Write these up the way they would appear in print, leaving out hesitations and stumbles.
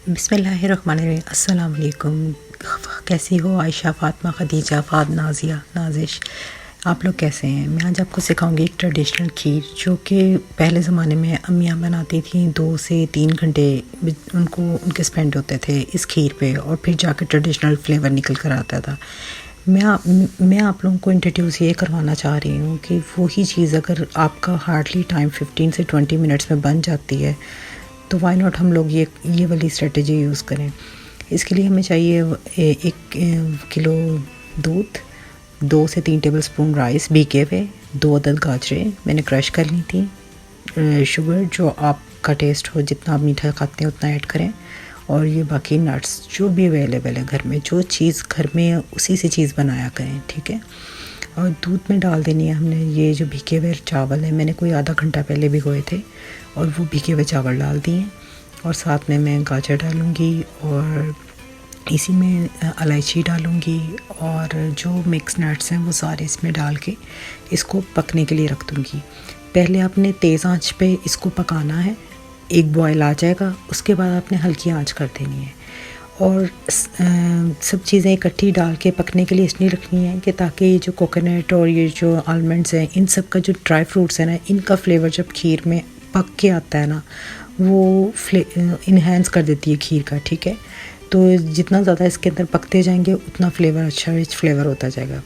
बिस्मिल्लाहिर्रहमानिर्रहीम। अस्सलाम वालेकुम। कैसी हो आयशा, फ़ातिमा, ख़दीजा, फ़ाद, नाज़िया, नाज़िश, आप लोग कैसे हैं? मैं आज आपको सिखाऊंगी एक ट्रेडिशनल खीर जो कि पहले ज़माने में अम्मियाँ बनाती थी। 2 से 3 घंटे उनके स्पेंड होते थे इस खीर पे और फिर जाकर ट्रेडिशनल फ्लेवर निकल कर आता था। मैं आप लोगों को इंट्रोड्यूस ये करवाना चाह रही हूँ कि वही चीज़ अगर आपका हार्डली टाइम 15 से 20 मिनट्स में बन जाती है तो वाई नॉट हम लोग ये वाली स्ट्रेटजी यूज़ करें। इसके लिए हमें चाहिए 1 किलो दूध, 2 से 3 टेबलस्पून राइस भीगे हुए, 2 अदद गाजरें मैंने क्रश कर ली थी, शुगर जो आपका टेस्ट हो, जितना आप मीठा खाते हैं उतना ऐड करें, और ये बाकी नट्स जो भी अवेलेबल है घर में, जो चीज़ घर में है उसी से चीज़ बनाया करें, ठीक है। और दूध में डाल देनी है हमने ये जो भीगे हुए चावल है, मैंने कोई आधा घंटा पहले भिगोए थे, और वो भीगे हुए चावल डाल दिए, और साथ में मैं गाजर डालूँगी और इसी में इलायची डालूँगी, और जो मिक्स नट्स हैं वो सारे इसमें डाल के इसको पकने के लिए रख दूँगी। पहले आपने तेज़ आंच पे इसको पकाना है, एक बॉयल आ जाएगा, उसके बाद आपने हल्की आंच कर देनी है, और सब चीज़ें इकट्ठी डाल के पकने के लिए इसलिए रखनी है कि ताकि ये जो कोकोनट और ये जो आलमंड्स हैं, इन सब का जो ड्राई फ्रूट्स हैं ना, इनका फ्लेवर जब खीर में पक के आता है ना, वो इन्हेंस कर देती है खीर का, ठीक है। तो जितना ज़्यादा इसके अंदर पकते जाएंगे उतना फ्लेवर अच्छा रिच फ्लेवर होता जाएगा।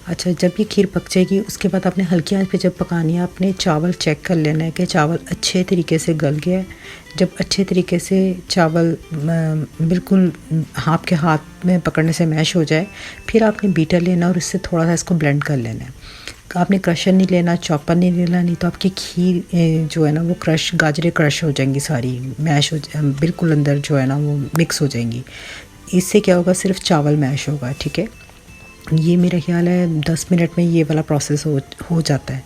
अच्छा, जब ये खीर पक जाएगी उसके बाद आपने हल्की आंच पे जब पकानी है, आपने चावल चेक कर लेना है कि चावल अच्छे तरीके से गल गया है। जब अच्छे तरीके से चावल बिल्कुल आपके हाथ में पकड़ने से मैश हो जाए, फिर आपने बीटर लेना और इससे थोड़ा सा इसको ब्लेंड कर लेना है। आपने क्रशर नहीं लेना, चॉपर नहीं लेना, नहीं तो आपकी खीर जो है ना वो गाजरें क्रश हो जाएंगी, सारी मैश हो बिल्कुल अंदर जो है ना वो मिक्स हो जाएंगी। इससे क्या होगा, सिर्फ चावल मैश होगा, ठीक है। ये मेरा ख्याल है 10 मिनट में ये वाला प्रोसेस हो जाता है।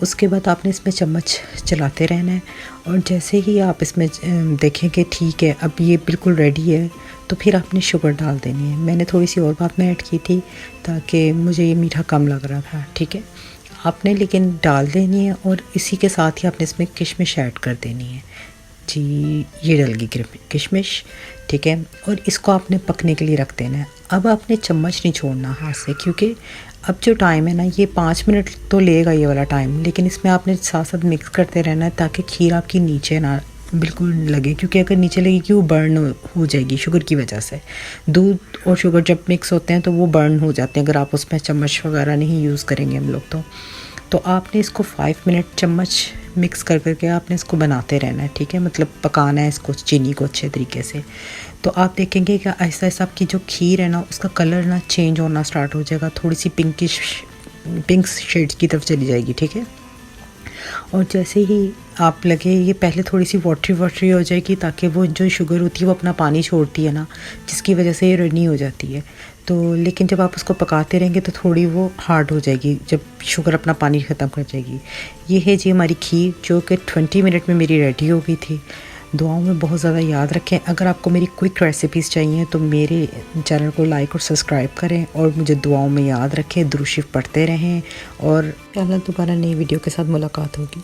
उसके बाद आपने इसमें चम्मच चलाते रहना है, और जैसे ही आप इसमें देखें कि ठीक है अब ये बिल्कुल रेडी है, तो फिर आपने शुगर डाल देनी है। मैंने थोड़ी सी और बात में ऐड की थी ताकि मुझे ये मीठा कम लग रहा था, ठीक है। आपने लेकिन डाल देनी है, और इसी के साथ ही आपने इसमें किशमिश ऐड कर देनी है जी। ये डल गई किशमिश, ठीक है। और इसको आपने पकने के लिए रख देना है। अब आपने चम्मच नहीं छोड़ना हाथ से, क्योंकि अब जो टाइम है ना ये 5 मिनट तो लेगा ये वाला टाइम, लेकिन इसमें आपने साथ साथ मिक्स करते रहना है ताकि खीर आपकी नीचे ना बिल्कुल लगे, क्योंकि अगर नीचे लगेगी वो बर्न हो जाएगी शुगर की वजह से। दूध और शुगर जब मिक्स होते हैं तो वो बर्न हो जाते हैं अगर आप उसमें चम्मच वगैरह नहीं यूज़ करेंगे हम लोग तो आपने इसको 5 मिनट चम्मच मिक्स कर करके आपने इसको बनाते रहना है, ठीक है। मतलब पकाना है इसको, चीनी को अच्छे तरीके से। तो आप देखेंगे कि आहिस्ता आहिस्ता आपकी जो खीर है ना उसका कलर ना चेंज होना स्टार्ट हो जाएगा, थोड़ी सी पिंक शेड्स की तरफ चली जाएगी, ठीक है। और जैसे ही आप लगे ये पहले थोड़ी सी वाटरी हो जाएगी, ताकि वो जो शुगर होती है वो अपना पानी छोड़ती है ना, जिसकी वजह से ये रनी हो जाती है। तो लेकिन जब आप उसको पकाते रहेंगे तो थोड़ी वो हार्ड हो जाएगी जब शुगर अपना पानी ख़त्म कर जाएगी। ये है जी हमारी खीर, जो कि 20 मिनट में मेरी रेडी हो गई थी। दुआओं में बहुत ज़्यादा याद रखें। अगर आपको मेरी क्विक रेसिपीज़ चाहिए तो मेरे चैनल को लाइक और सब्सक्राइब करें, और मुझे दुआओं में याद रखें, दुरूद शरीफ पढ़ते रहें, और इंशाअल्लाह दोबारा नई वीडियो के साथ मुलाकात होगी।